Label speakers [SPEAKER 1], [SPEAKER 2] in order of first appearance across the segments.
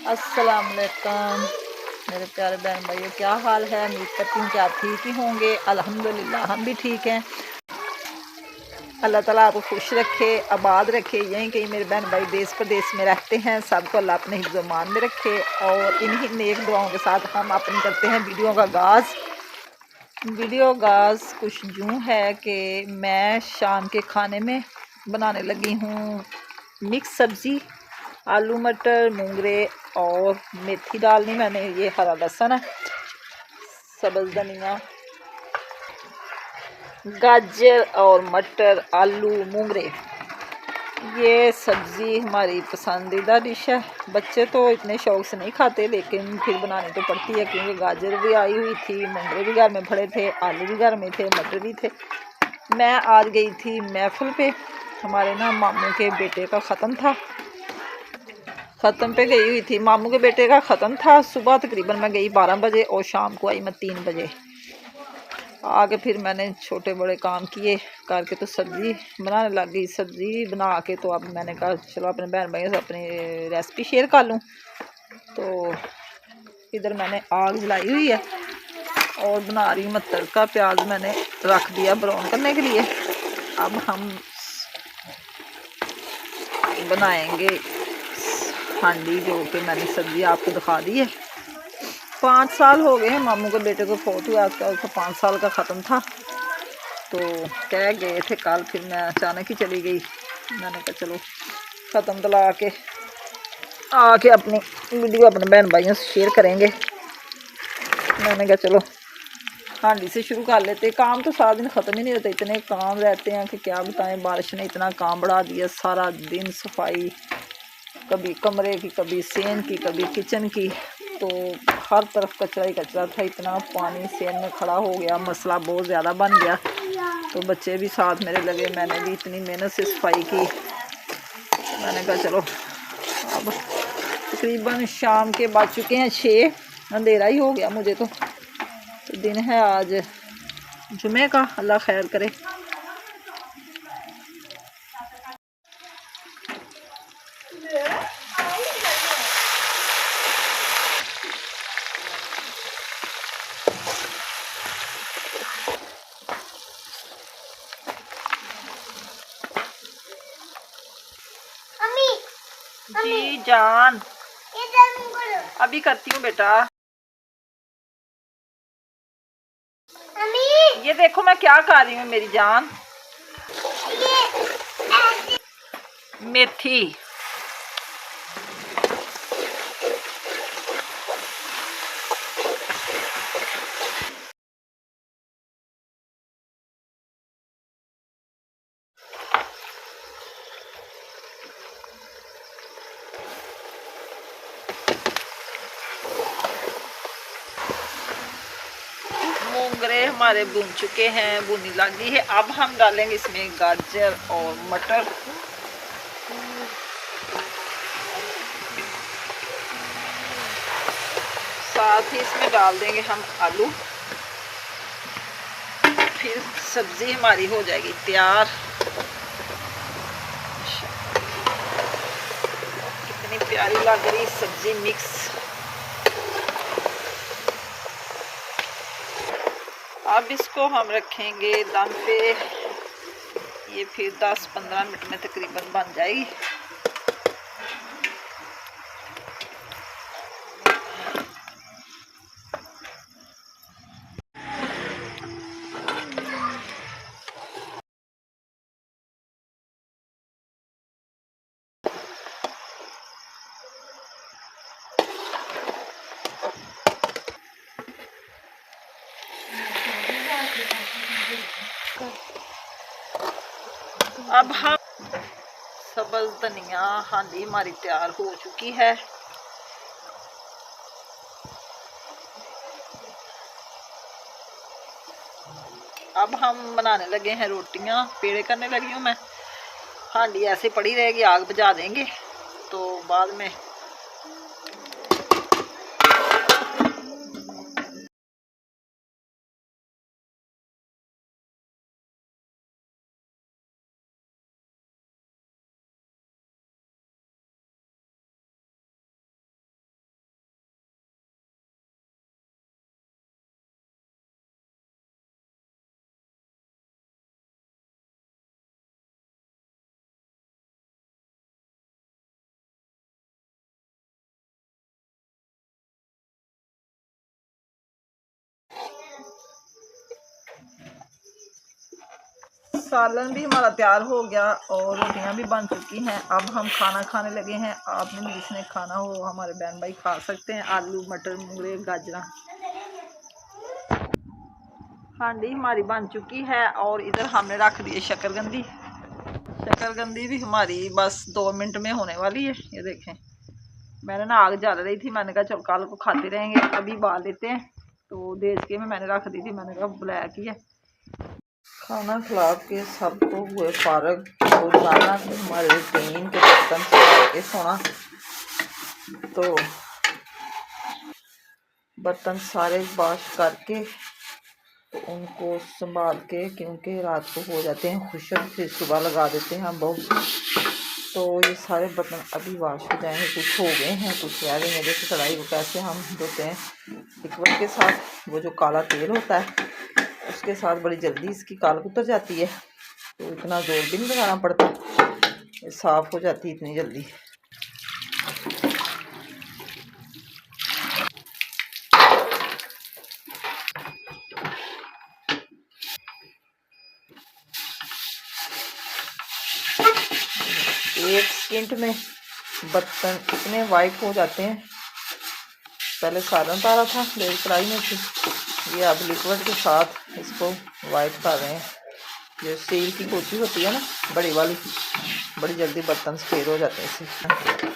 [SPEAKER 1] अस्सलाम वालेकुम मेरे प्यारे बहन भाइयों, क्या हाल है। उम्मीद करती हूँ कि आप ठीक ही होंगे। अल्हम्दुलिल्लाह हम भी ठीक हैं। अल्लाह ताला आपको खुश रखे, आबाद रखे। यहीं कहीं मेरे बहन भाई देश प्रदेश में रहते हैं, सबको अल्लाह अपने हिफ्ज़-ओ-मान में रखे। और इन्हीं नेक दुआओं के साथ हम अपनी करते हैं वीडियो का आगाज़। वीडियो आगाज़ कुछ यूँ है कि मैं शाम के खाने में बनाने लगी हूँ मिक्स सब्ज़ी, आलू मटर मूंगरे और मेथी डालनी मैंने। ये हरा लहसुन है, सब्ज़ धनिया, गाजर और मटर, आलू मूंगरे। ये सब्ज़ी हमारी पसंदीदा डिश है। बच्चे तो इतने शौक़ से नहीं खाते, लेकिन फिर बनानी तो पड़ती है क्योंकि गाजर भी आई हुई थी, मूंगरे भी घर में पड़े थे, आलू भी घर में थे, मटर भी थे। मैं आज गई थी महफिल पे, हमारे ना मामू के बेटे का ख़त्म था, ख़त्म पे गई हुई थी। मामू के बेटे का ख़त्म था। सुबह तकरीबन मैं गई 12 बजे और शाम को आई मैं 3 बजे। आगे फिर मैंने छोटे बड़े काम किए करके तो सब्ज़ी बनाने लग गई। सब्ज़ी बना के तो अब मैंने कहा चलो अपने बहन भाइयों से अपनी रेसिपी शेयर कर लूँ। तो इधर मैंने आग जलाई हुई है और बना रही हूँ मैं तड़का। प्याज मैंने रख दिया ब्राउन करने के लिए। अब हम बनाएंगे हांडी, जो कि मैंने सब्ज़ी आपको दिखा दी है। 5 साल हो गए हैं मामू के बेटे को फोत हुआ, उसका 5 साल का ख़त्म था। तो कह गए थे कल, फिर मैं अचानक ही चली गई। मैंने कहा चलो ख़त्म तो ला के आके अपनी वीडियो अपने बहन भाइयों से शेयर करेंगे। मैंने कहा चलो हांडी से शुरू कर लेते। काम तो सारा दिन ख़त्म ही नहीं होते, इतने काम रहते हैं कि क्या बताएं। बारिश ने इतना काम बढ़ा दिया, सारा दिन सफाई, कभी कमरे की, कभी सेन की, कभी किचन की। तो हर तरफ कचरा ही कचरा था, इतना पानी सेन में खड़ा हो गया, मसला बहुत ज़्यादा बन गया। तो बच्चे भी साथ मेरे लगे, मैंने भी इतनी मेहनत से सफाई की। मैंने कहा चलो अब तकरीबन शाम के बज चुके हैं 6, अंधेरा ही हो गया मुझे तो दिन है आज जुमे का, अल्लाह खैर करे। जी जान, अभी करती हूँ बेटा। ये देखो मैं क्या कर रही हूँ मेरी जान। मेथी, मोंगरे हमारे भून चुके हैं, भुनी लगी है। अब हम डालेंगे इसमें गाजर और मटर। साथ ही इसमें डाल देंगे हम आलू। फिर सब्ज़ी हमारी हो जाएगी तैयार। कितनी प्यारी लग रही सब्ज़ी मिक्स। अब इसको हम रखेंगे दम पे। ये फिर 10-15 मिनट में तकरीबन बन जाएगी। अब हम सब्ज़ धनिया, हांडी हमारी तैयार हो चुकी है। अब हम बनाने लगे हैं रोटियां, पेड़े करने लगी हूँ मैं। हांडी ऐसे पड़ी रहेगी, आग बुझा देंगे तो बाद में सालन भी हमारा तैयार हो गया और रोटियां भी बन चुकी हैं। अब हम खाना खाने लगे हैं। आपने भी जिसने खाना हो हमारे बहन भाई खा सकते हैं। आलू मटर मूंगरे गाजरा। हांडी हमारी बन चुकी है और इधर हमने रख दी शक्करकंदी। शक्करकंदी भी हमारी बस 2 मिनट में होने वाली है। ये देखें, मैंने ना आग जल रही थी, मैंने कहा चलो कल को खाते रहेंगे, अभी बाल लेते हैं। तो देचके में मैंने रख दी थी, मैंने कहा ब्लैक ही है। खाना खिला के सबको हुए फारग। रोजाना भी हमारे रूटीन के बर्तन के सोना, तो बर्तन सारे वॉश करके तो उनको संभाल के, क्योंकि रात को हो जाते हैं खुशक, फिर सुबह लगा देते हैं हम बहुत। तो ये सारे बर्तन अभी वॉश हो जाएंगे। कुछ हो गए हैं, कुछ रह गए हैं। देखो कढ़ाई को कैसे हम धोते हैं लिक्विड के साथ। वो जो काला तेल होता है उसके साथ बड़ी जल्दी इसकी काल उतर जाती है, तो इतना जोर भी नहीं लगाना पड़ता, ये साफ़ हो जाती है इतनी जल्दी। एक सेकंड में बर्तन इतने वाइट हो जाते हैं। पहले सालन तारा था मेरी कढ़ाई में थी, ये अब लिक्विड के साथ इसको वाइट कर रहे हैं। जो स्टील की कोची होती है ना बड़ी वाली, बड़ी जल्दी बर्तन सफ़ेद हो जाते हैं इससे।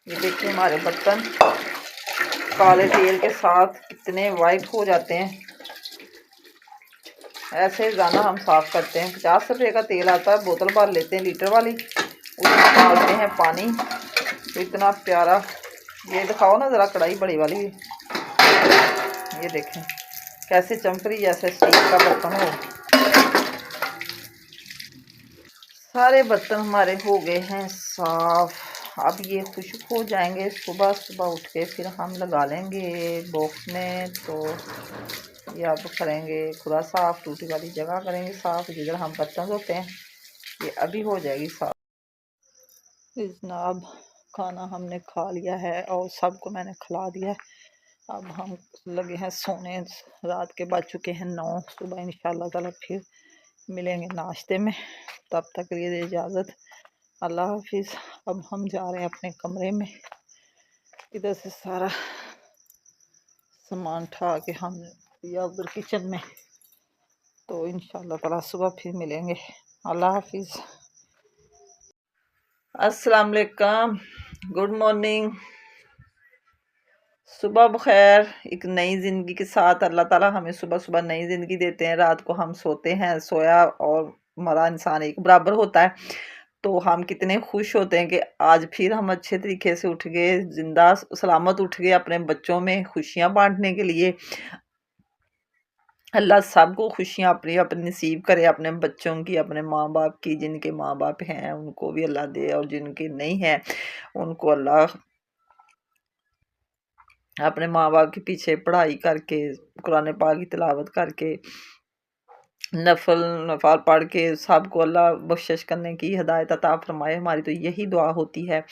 [SPEAKER 1] ये देखिए हमारे बर्तन काले तेल के साथ कितने वाइट हो जाते हैं। ऐसे रोजाना हम साफ़ करते हैं। 50 रुपये का तेल आता है, बोतल भर लेते हैं लीटर वाली, उसमें डालते हैं पानी, तो इतना प्यारा। ये दिखाओ ना ज़रा कढ़ाई बड़ी वाली, ये देखें कैसे चमक रही, जैसे स्टील का बर्तन हो। सारे बर्तन हमारे हो गए हैं साफ़। अब ये खुश्क हो जाएंगे। सुबह सुबह उठ के फिर हम लगा लेंगे बॉक्स में। तो ये अब करेंगे खुला साफ़, टूटी वाली जगह करेंगे साफ़ जिधर हम बर्तन धोते हैं, ये अभी हो जाएगी साफ़। जनाब खाना हमने खा लिया है और सबको मैंने खिला दिया है। अब हम लगे हैं सोने। रात के बज चुके हैं 9। सुबह इंशाल्लाह ताला फिर मिलेंगे नाश्ते में। तब तक के लिए इजाज़त, अल्लाह हाफिज़। अब हम जा रहे हैं अपने कमरे में। इधर से सारा सामान उठा के हम या उधर किचन में। तो इंशाल्लाह ताला सुबह फिर मिलेंगे। अल्लाह हाफिज़। अस्सलाम वालेकुम, गुड मॉर्निंग, सुबह बखैर। एक नई ज़िंदगी के साथ अल्लाह ताला हमें सुबह सुबह नई ज़िंदगी देते हैं। रात को हम सोते हैं, सोया और मरा इंसान एक बराबर होता है। तो हम कितने खुश होते हैं कि आज फिर हम अच्छे तरीके से उठ गए, ज़िंदा सलामत उठ गए, अपने बच्चों में खुशियाँ बांटने के लिए। अल्लाह सबको खुशियाँ अपनी अपनी नसीब करे, अपने बच्चों की, अपने माँ बाप की। जिनके माँ बाप हैं उनको भी अल्लाह दे, और जिनके नहीं हैं उनको अल्लाह अपने माँ बाप के पीछे पढ़ाई करके, कुरान पाक की तिलावत करके, नफल पढ़ के सबको अल्लाह बख्शिश करने की हिदायत अता फरमाए। हमारी तो यही दुआ होती है।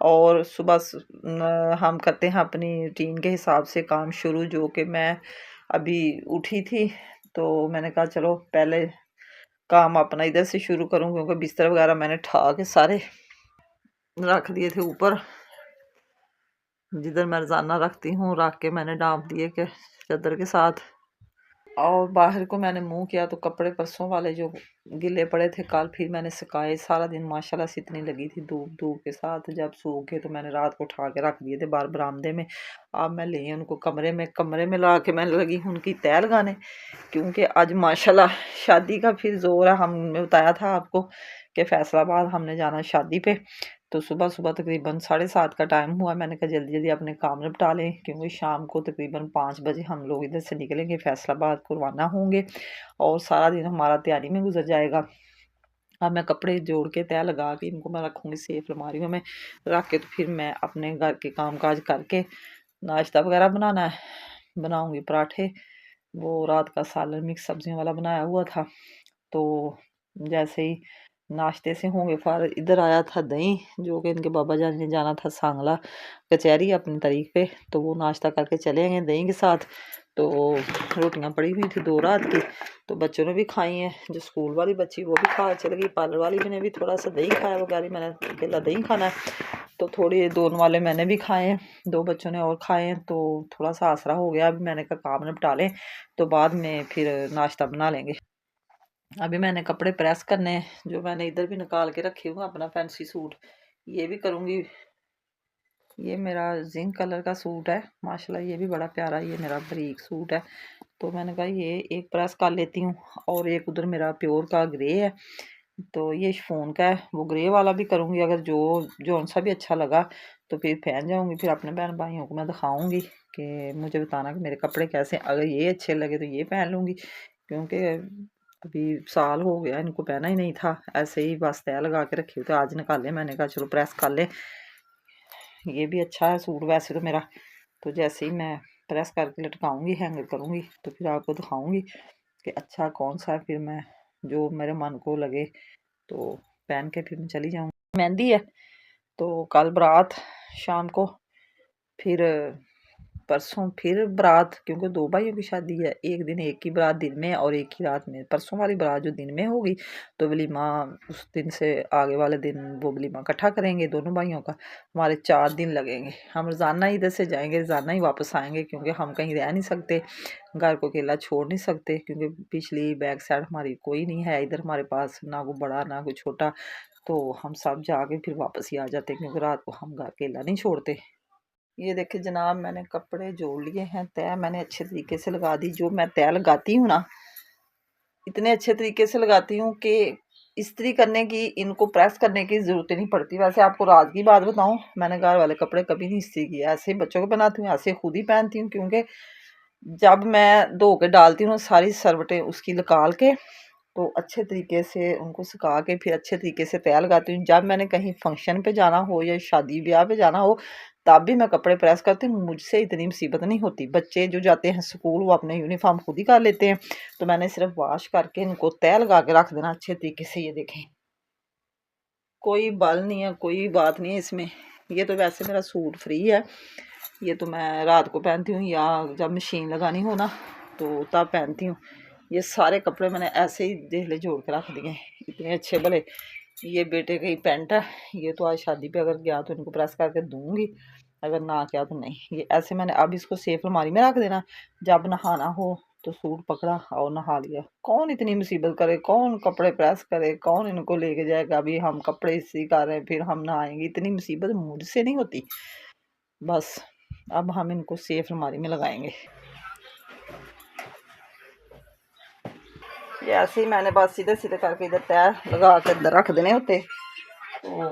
[SPEAKER 1] और सुबह हम करते हैं अपनी रूटीन के हिसाब से काम शुरू। जो कि मैं अभी उठी थी तो मैंने कहा चलो पहले काम अपना इधर से शुरू करूं, क्योंकि बिस्तर वगैरह मैंने ठा के सारे रख दिए थे ऊपर, जिधर मैं रोज़ाना रखती हूँ, रख के मैंने डांप दिए कि चादर के साथ। और बाहर को मैंने मुंह किया तो कपड़े परसों वाले जो गिले पड़े थे कल फिर मैंने सुखाए। सारा दिन माशाल्लाह से इतनी लगी थी धूप, धूप के साथ जब सूख गए तो मैंने रात को उठा के रख दिए थे बाहर बरामदे में। अब मैं ले उनको कमरे में ला के मैं लगी हूँ उनकी तय लगाने, क्योंकि आज माशाल्लाह शादी का फिर जोर है। हमने बताया था आपको कि फैसलाबाद हमने जाना शादी पे। तो सुबह सुबह तकरीबन 7:30 का टाइम हुआ। मैंने कहा जल्दी जल्दी अपने काम निपटा लें, क्योंकि शाम को तकरीबन 5 बजे हम लोग इधर से निकलेंगे, फैसलाबाद को रवाना होंगे और सारा दिन हमारा तैयारी में गुजर जाएगा। अब मैं कपड़े जोड़ के तय लगा के इनको मैं रखूँगी सेफ अलमारियों में रख के, तो फिर मैं अपने घर के काम काज करके नाश्ता वगैरह बनाना है, बनाऊंगी पराठे। वो रात का सालन मिक्स सब्जियों वाला बनाया हुआ था, तो जैसे ही नाश्ते से होंगे फार इधर आया था दही, जो कि इनके बाबा जान ने जाना था सांगला कचहरी अपनी तारीख पे, तो वो नाश्ता करके चले गए दही के साथ। तो रोटियां पड़ी हुई थी 2 रात की, तो बच्चों ने भी खाई हैं। जो स्कूल वाली बच्ची वो भी खा चली गई, पार्लर वाली ने भी थोड़ा सा दही खाया, वो कह रही मैंने अकेला दही खाना है। तो थोड़ी दोनों वाले मैंने भी खाए हैं, 2 बच्चों ने और खाए हैं, तो थोड़ा सा आसरा हो गया। अभी मैंने कहा काम निपटा लें तो बाद में फिर नाश्ता बना लेंगे। अभी मैंने कपड़े प्रेस करने हैं, जो मैंने इधर भी निकाल के रखे हुए अपना फैंसी सूट, ये भी करूँगी। ये मेरा जिंक कलर का सूट है माशाल्लाह, ये भी बड़ा प्यारा, ये मेरा बारीक सूट है। तो मैंने कहा ये एक प्रेस कर लेती हूँ, और एक उधर मेरा प्योर का ग्रे है, तो ये शिफॉन का है, वो ग्रे वाला भी करूँगी। अगर जो सा भी अच्छा लगा तो फिर पहन जाऊँगी, फिर अपने बहन भाइयों को मैं दिखाऊँगी कि मुझे बताना कि मेरे कपड़े कैसे, अगर ये अच्छे लगे तो ये पहन लूँगी। क्योंकि अभी साल हो गया इनको पहना ही नहीं था, ऐसे ही बस तय लगा के रखी हुई, तो आज निकाले, मैंने कहा चलो प्रेस कर ले। ये भी अच्छा है सूट वैसे तो मेरा, तो जैसे ही मैं प्रेस करके लटकाऊंगी, हैंगर करूँगी, तो फिर आपको दिखाऊंगी कि अच्छा कौन सा है। फिर मैं जो मेरे मन को लगे तो पहन के फिर मैं चली जाऊँगी। मेहंदी है तो कल बारात शाम को, फिर परसों फिर बारात, क्योंकि 2 भाइयों की शादी है। एक दिन एक की बारात दिन में और एक ही रात में। परसों वाली बारात जो दिन में होगी तो वलीमा उस दिन से आगे वाले दिन वो वलीमा इकट्ठा करेंगे दोनों भाइयों का। हमारे 4 दिन लगेंगे। हम रोज़ाना इधर से जाएंगे, रोज़ाना ही वापस आएंगे, क्योंकि हम कहीं रह नहीं सकते, घर को अकेला छोड़ नहीं सकते, क्योंकि पिछली बैक साइड हमारी कोई नहीं है इधर हमारे पास, ना कोई बड़ा ना कोई छोटा। तो हम सब जाके फिर वापस ही आ जाते, क्योंकि रात को हम घर अकेला नहीं छोड़ते। ये देखिए जनाब, मैंने कपड़े जोड़ लिए हैं, तय मैंने अच्छे तरीके से लगा दी। जो मैं तय लगाती हूँ ना, इतने अच्छे तरीके से लगाती हूँ कि इस्त्री करने की, इनको प्रेस करने की ज़रूरत ही नहीं पड़ती। वैसे आपको राज की बात बताऊँ, मैंने घर वाले कपड़े कभी नहीं इस्त्री किए, ऐसे ही बच्चों को पहनाती हूँ, ऐसे खुद ही पहनती हूँ। क्योंकि जब मैं धो के डालती हूँ सारी सरवटें उसकी निकाल के, तो अच्छे तरीके से उनको सुखा के फिर अच्छे तरीके से तय लगाती हूँ। जब मैंने कहीं फंक्शन पे जाना हो या शादी ब्याह पे जाना हो, तब भी मैं कपड़े प्रेस करती हूँ, मुझसे इतनी मुसीबत नहीं होती। बच्चे जो जाते हैं स्कूल वो अपने यूनिफॉर्म खुद ही कर लेते हैं, तो मैंने सिर्फ वॉश करके इनको तय लगा के रख देना अच्छे तरीके से। ये देखें, कोई बल नहीं है, कोई बात नहीं है इसमें। ये तो वैसे मेरा सूट फ्री है, ये तो मैं रात को पहनती हूँ या जब मशीन लगानी हो ना तो तब पहनती हूँ। ये सारे कपड़े मैंने ऐसे ही देहले जोड़ के रख दिए, इतने अच्छे भले। ये बेटे की पैंट है, ये तो आज शादी पे अगर गया तो इनको प्रेस करके दूंगी, अगर ना किया तो नहीं। ये ऐसे मैंने अब इसको सेफ अलमारी में रख देना, जब नहाना हो तो सूट पकड़ा और नहा लिया। कौन इतनी मुसीबत करे, कौन कपड़े प्रेस करे, कौन इनको लेके जाएगा। अभी हम कपड़े इस्त्री कर रहे हैं फिर हम नहाएंगे, इतनी मुसीबत मुझसे नहीं होती। बस अब हम इनको सेफ अलमारी में लगाएंगे। ये ऐसे ही मैंने बस सीधे सीधे करके इधर तय लगा के इधर रख देने होते, तो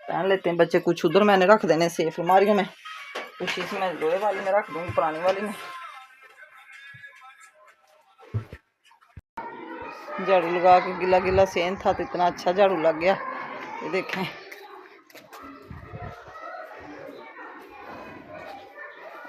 [SPEAKER 1] पहन लेते हैं बच्चे। कुछ उधर मैंने रख देने सेफ अलमारियों में, कुछ इसमें लोहे वाली में रख दूँगी, पुरानी वाली में। झाड़ू लगा के गिला गिला सेन था तो इतना अच्छा झाड़ू लग गया। ये देखें,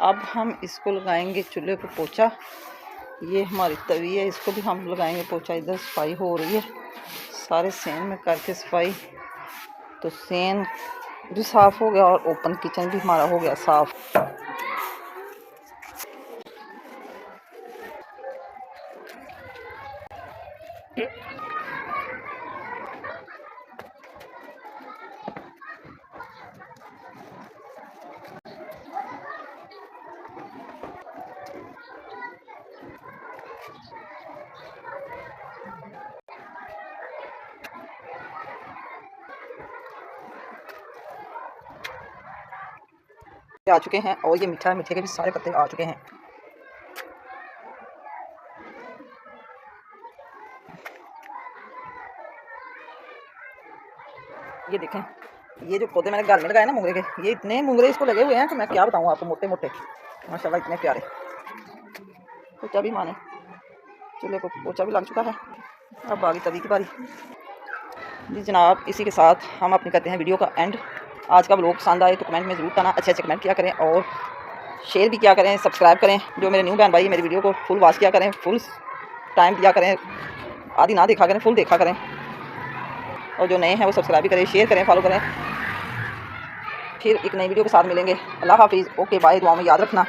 [SPEAKER 1] अब हम इसको लगाएंगे चूल्हे को पोछा। ये हमारी तवी है, इसको भी हम लगाएंगे पोछा। इधर सफाई हो रही है, सारे सेन में करके सफाई, तो सेन भी साफ़ हो गया और ओपन किचन भी हमारा हो गया साफ़। आ चुके हैं और ये मीठा, मीठे के भी सारे पत्ते आ चुके हैं। ये देखें, ये जो पौधे मैंने घर में लगाए ना मोंगरे के, ये इतने मोंगरे इसको लगे हुए हैं कि मैं क्या बताऊँ आपको, मोटे मोटे माशाल्लाह इतने प्यारे। पोचा भी माने, चूल्हे को पोचा भी लग चुका है, अब बाकी तवी की बारी। जी जनाब, इसी के साथ हम अपनी करते हैं वीडियो का एंड। आज का व्लॉग पसंद आए तो कमेंट में ज़रूर करना, अच्छे अच्छे कमेंट किया करें और शेयर भी किया करें, सब्सक्राइब करें। जो मेरे न्यू बहन भाई मेरी वीडियो को फुल वॉच किया करें, फुल टाइम दिया करें, आधी ना देखा करें, फुल देखा करें। और जो नए हैं वो सब्सक्राइब भी करें, शेयर करें, फॉलो करें। फिर एक नई वीडियो के साथ मिलेंगे। अल्लाह हाफिज़। Okay bye. दुआ में याद रखना।